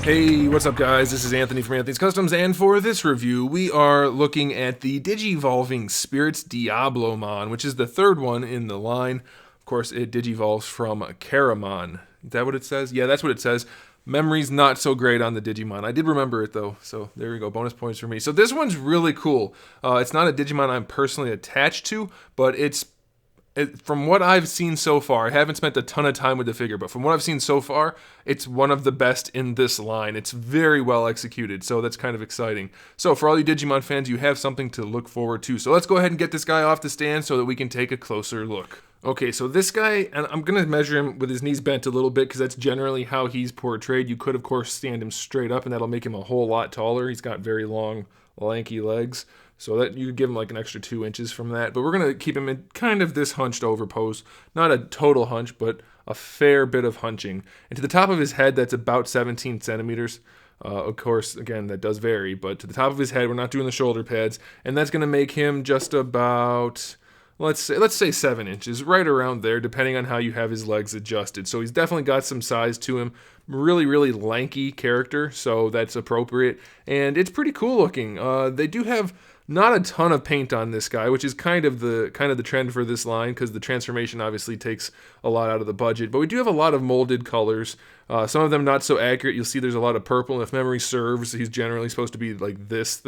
Hey, what's up guys? This is Anthony from Anthony's Customs, and for this review, we are looking at the Digivolving Spirits DIABLOMON, which is the third one in the line. Of course, it digivolves from Keramon. Is that what it says? Yeah, that's what it says. Memory's not so great on the Digimon. I did remember it though, so there we go, bonus points for me. So this one's really cool. It's not a Digimon I'm personally attached to, but from what I've seen so far, I haven't spent a ton of time with the figure, but from what I've seen so far, it's one of the best in this line. It's very well executed, so that's kind of exciting. So for all you Digimon fans, you have something to look forward to. So let's go ahead and get this guy off the stand so that we can take a closer look. Okay, so this guy, and I'm going to measure him with his knees bent a little bit because that's generally how he's portrayed. You could, of course, stand him straight up, and that'll make him a whole lot taller. He's got very long, lanky legs. So that you could give him like an extra 2 inches from that. But we're going to keep him in kind of this hunched over pose. Not a total hunch, but a fair bit of hunching. And to the top of his head, that's about 17 centimeters. Of course, again, that does vary. But to the top of his head, we're not doing the shoulder pads. And that's going to make him just about, let's say 7 inches, right around there, depending on how you have his legs adjusted. So he's definitely got some size to him. Really, really lanky character, so that's appropriate. And it's pretty cool looking. They do have not a ton of paint on this guy, which is kind of the trend for this line because the transformation obviously takes a lot out of the budget. But we do have a lot of molded colors. Some of them not so accurate. You'll see there's a lot of purple, and if memory serves, he's generally supposed to be like this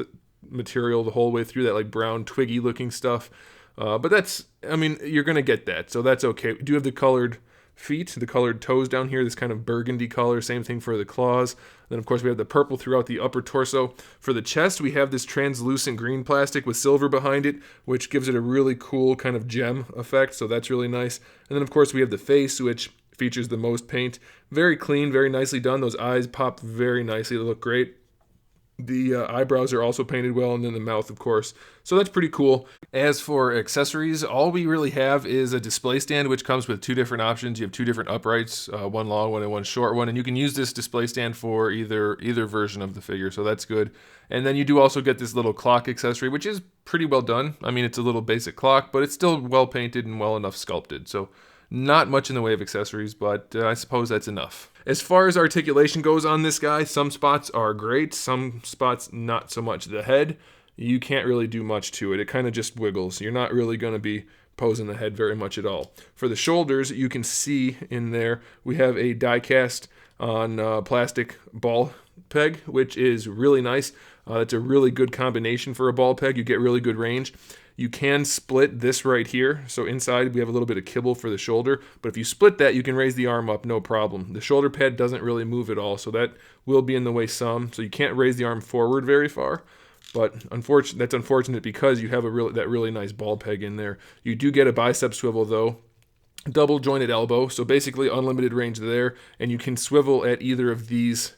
material the whole way through, that like brown twiggy looking stuff. But that's, I mean, you're going to get that, so that's okay. We do have the colored feet, the colored toes down here, this kind of burgundy color. Same thing for the claws. Then, of course, we have the purple throughout the upper torso. For the chest, we have this translucent green plastic with silver behind it, which gives it a really cool kind of gem effect, so that's really nice. And then, of course, we have the face, which features the most paint. Very clean, very nicely done. Those eyes pop very nicely. They look great. The eyebrows are also painted well, and then the mouth, of course. So that's pretty cool. As for accessories, all we really have is a display stand, which comes with two different options. You have two different uprights, one long one and one short one, and you can use this display stand for either version of the figure, so that's good. And then you do also get this little clock accessory, which is pretty well done. I mean, it's a little basic clock, but it's still well painted and well enough sculpted. So not much in the way of accessories, but I suppose that's enough. As far as articulation goes on this guy, some spots are great, some spots not so much. The head, you can't really do much to it. It kind of just wiggles. You're not really going to be posing the head very much at all. For the shoulders, you can see in there, we have a die cast on plastic ball peg, which is really nice. It's a really good combination for a ball peg. You get really good range. You can split this right here. So inside we have a little bit of kibble for the shoulder, but if you split that, you can raise the arm up, no problem. The shoulder pad doesn't really move at all, so that will be in the way some. So you can't raise the arm forward very far, but that's unfortunate because you have that really nice ball peg in there. You do get a bicep swivel though, double jointed elbow, so basically unlimited range there, and you can swivel at either of these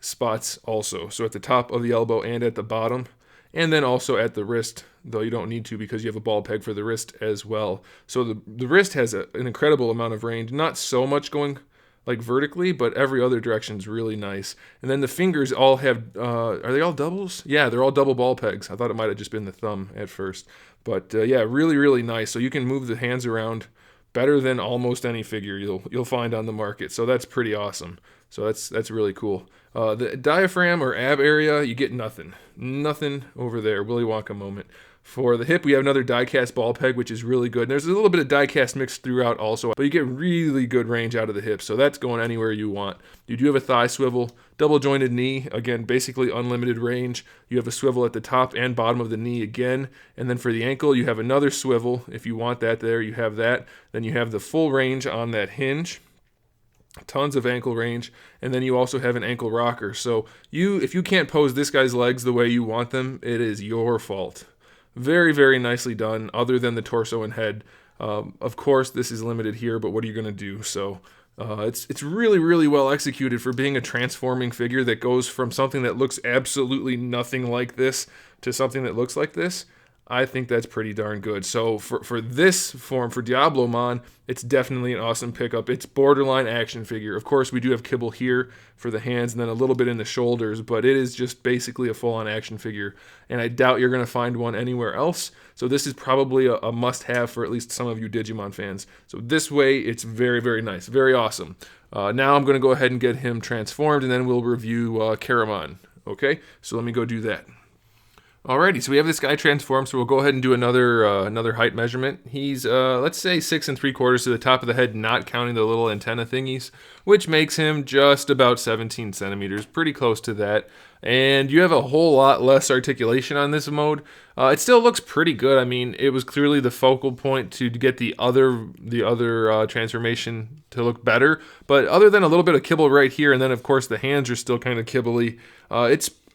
spots also. So at the top of the elbow and at the bottom. And then also at the wrist, though you don't need to because you have a ball peg for the wrist as well. So the wrist has an incredible amount of range, not so much going like vertically, but every other direction is really nice. And then the fingers all have, are they all doubles? Yeah, they're all double ball pegs. I thought it might have just been the thumb at first. But yeah, really, really nice. So you can move the hands around better than almost any figure you'll find on the market. So that's pretty awesome. So that's really cool. The diaphragm or ab area, you get nothing. Nothing over there. Willy Wonka moment. For the hip, we have another die-cast ball peg, which is really good. And there's a little bit of die-cast mixed throughout also, but you get really good range out of the hip, so that's going anywhere you want. You do have a thigh swivel, double-jointed knee, again, basically unlimited range. You have a swivel at the top and bottom of the knee again, and then for the ankle, you have another swivel. If you want that there, you have that. Then you have the full range on that hinge. Tons of ankle range, and then you also have an ankle rocker. So if you can't pose this guy's legs the way you want them, it is your fault. Very, very nicely done, other than the torso and head. Of course, this is limited here, but what are you going to do? So it's really, really well executed for being a transforming figure that goes from something that looks absolutely nothing like this to something that looks like this. I think that's pretty darn good. So for this form, for Diablomon, it's definitely an awesome pickup. It's borderline action figure. Of course, we do have kibble here for the hands and then a little bit in the shoulders, but it is just basically a full-on action figure, and I doubt you're going to find one anywhere else. So this is probably a must-have for at least some of you Digimon fans. So this way, it's very, very nice. Very awesome. Now I'm going to go ahead and get him transformed, and then we'll review Caramon. Okay? So let me go do that. Alrighty, so we have this guy transformed, so we'll go ahead and do another height measurement. He's, let's say 6 3/4 to the top of the head, not counting the little antenna thingies, which makes him just about 17 centimeters, pretty close to that. And you have a whole lot less articulation on this mode. It still looks pretty good. I mean, it was clearly the focal point to get the other transformation to look better. But other than a little bit of kibble right here, and then of course the hands are still kind of kibbly,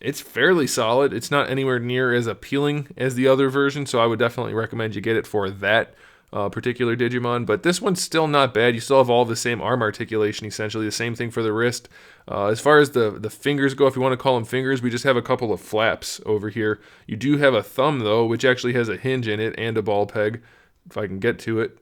it's fairly solid. It's not anywhere near as appealing as the other version, so I would definitely recommend you get it for that particular Digimon. But this one's still not bad. You still have all the same arm articulation, essentially. The same thing for the wrist. As far as the fingers go, if you want to call them fingers, we just have a couple of flaps over here. You do have a thumb, though, which actually has a hinge in it and a ball peg, if I can get to it.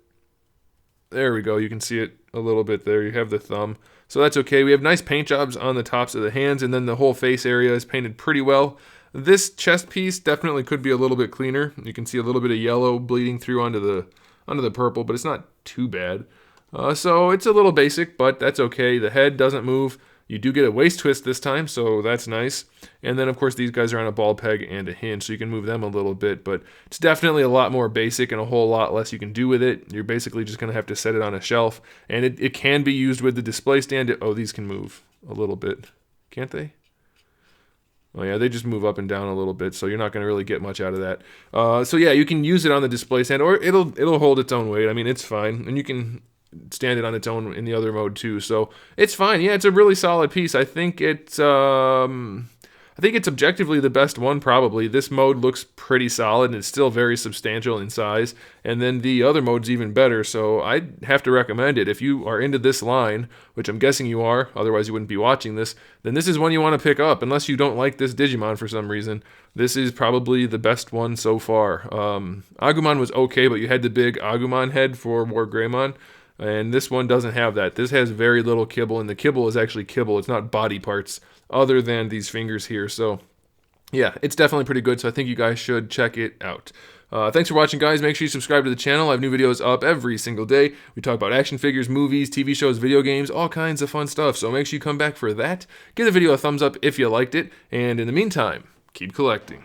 There we go. You can see it a little bit there. You have the thumb. So that's okay. We have nice paint jobs on the tops of the hands, and then the whole face area is painted pretty well. This chest piece definitely could be a little bit cleaner. You can see a little bit of yellow bleeding through onto the purple, but it's not too bad. So it's a little basic, but that's okay. The head doesn't move. You do get a waist twist this time, so that's nice. And then, of course, these guys are on a ball peg and a hinge, so you can move them a little bit. But it's definitely a lot more basic and a whole lot less you can do with it. You're basically just going to have to set it on a shelf. And it can be used with the display stand. Oh, these can move a little bit. Can't they? Oh, yeah, they just move up and down a little bit, so you're not going to really get much out of that. So, yeah, you can use it on the display stand, or it'll hold its own weight. I mean, it's fine. And you can stand it on its own in the other mode too, so it's fine. Yeah, it's a really solid piece. I think it's objectively the best one, probably. This mode looks pretty solid, and it's still very substantial in size, and then the other mode's even better, so I'd have to recommend it. If you are into this line, which I'm guessing you are, otherwise you wouldn't be watching this, then this is one you want to pick up, unless you don't like this Digimon for some reason. This is probably the best one so far. Agumon was okay, but you had the big Agumon head for War Greymon, and this one doesn't have that. This has very little kibble, and the kibble is actually kibble. It's not body parts other than these fingers here. So, yeah, it's definitely pretty good, so I think you guys should check it out. Thanks for watching, guys. Make sure you subscribe to the channel. I have new videos up every single day. We talk about action figures, movies, TV shows, video games, all kinds of fun stuff, so make sure you come back for that. Give the video a thumbs up if you liked it, and in the meantime, keep collecting.